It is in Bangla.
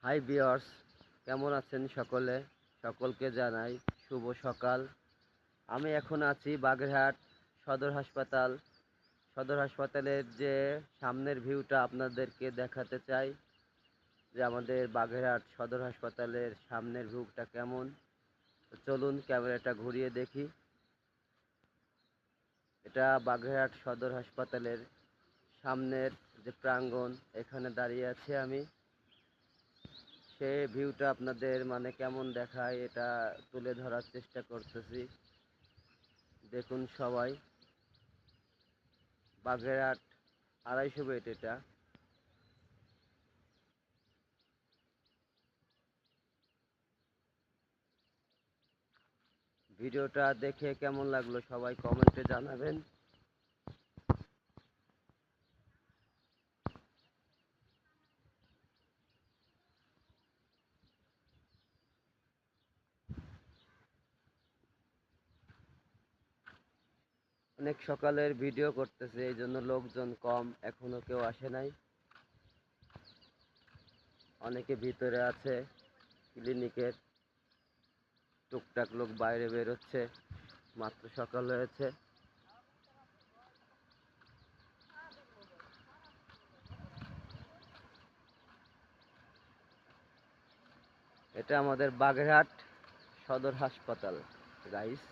হাই ভিউয়ার্স, কেমন আছেন সকলে? সকলকে জানাই শুভ সকাল। আমি এখন আছি বাগেরহাট সদর হাসপাতাল। সদর হাসপাতালের যে সামনের ভিউটা আপনাদেরকে দেখাতে চাই, যে আমাদের বাগেরহাট সদর হাসপাতালের সামনের ভিউটা কেমন। তো চলুন ক্যামেরাটা ঘুরিয়ে দেখি। এটা বাগেরহাট সদর হাসপাতালের সামনের যে প্রাঙ্গণ, এখানে দাঁড়িয়ে আছি আমি। সে ভিউটা আপনাদের কেমন দেখায় এটা তুলে ধরার চেষ্টা করতেছি। দেখুন সবাই, বাগেরহাট 250 বেড এটা। ভিডিওটা দেখে কেমন লাগলো সবাই কমেন্টে জানাবেন। অনেক সকালের ভিডিও করতেছে, এই জন্য লোকজন কম, এখনো কেউ আসে নাই। অনেকে ভিতরে আছে ক্লিনিকের, টুকটাক লোক বাইরে বেরোচ্ছে, মাত্র সকাল হয়েছে। এটা আমাদের বাগেরহাট সদর হাসপাতাল গাইস।